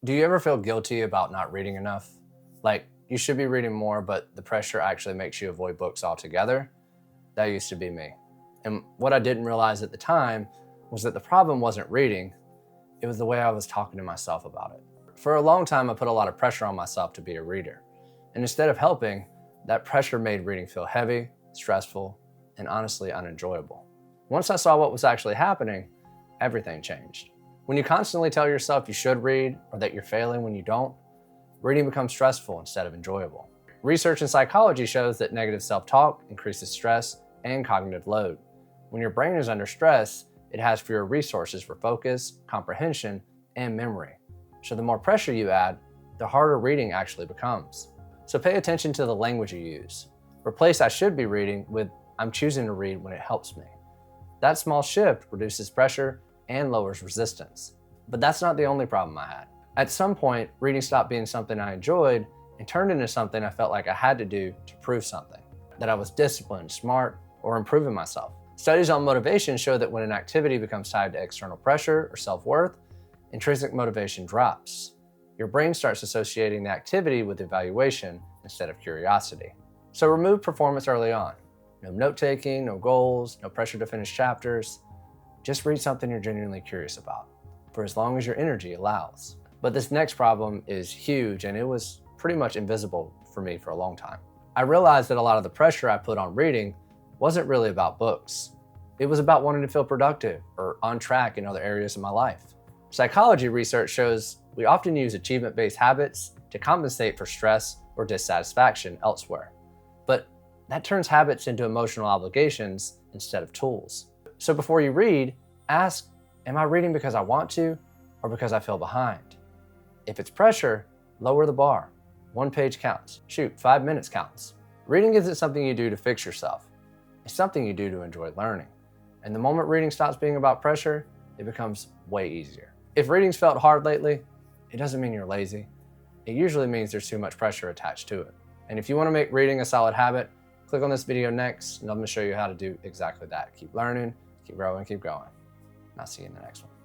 Do you ever feel guilty about not reading enough? Like, you should be reading more, but the pressure actually makes you avoid books altogether? That used to be me. And what I didn't realize at the time was that the problem wasn't reading, it was the way I was talking to myself about it. For a long time, I put a lot of pressure on myself to be a reader. And instead of helping, that pressure made reading feel heavy, stressful, and honestly unenjoyable. Once I saw what was actually happening, everything changed. When you constantly tell yourself you should read or that you're failing when you don't, reading becomes stressful instead of enjoyable. Research in psychology shows that negative self-talk increases stress and cognitive load. When your brain is under stress, it has fewer resources for focus, comprehension, and memory. So the more pressure you add, the harder reading actually becomes. So pay attention to the language you use. Replace "I should be reading" with "I'm choosing to read when it helps me." That small shift reduces pressure and lowers resistance. But that's not the only problem I had. At some point, reading stopped being something I enjoyed and turned into something I felt like I had to do to prove something, that I was disciplined, smart, or improving myself. Studies on motivation show that when an activity becomes tied to external pressure or self-worth, intrinsic motivation drops. Your brain starts associating the activity with evaluation instead of curiosity. So remove performance early on. No note-taking, no goals, no pressure to finish chapters. Just read something you're genuinely curious about, for as long as your energy allows. But this next problem is huge, and it was pretty much invisible for me for a long time. I realized that a lot of the pressure I put on reading wasn't really about books. It was about wanting to feel productive or on track in other areas of my life. Psychology research shows we often use achievement-based habits to compensate for stress or dissatisfaction elsewhere. But that turns habits into emotional obligations instead of tools. So before you read, ask, am I reading because I want to or because I feel behind? If it's pressure, lower the bar. 1 page counts. Shoot, 5 minutes counts. Reading isn't something you do to fix yourself. It's something you do to enjoy learning. And the moment reading stops being about pressure, it becomes way easier. If reading's felt hard lately, it doesn't mean you're lazy. It usually means there's too much pressure attached to it. And if you want to make reading a solid habit, click on this video next, and I'm going to show you how to do exactly that. Keep learning, keep growing, keep going. And I'll see you in the next one.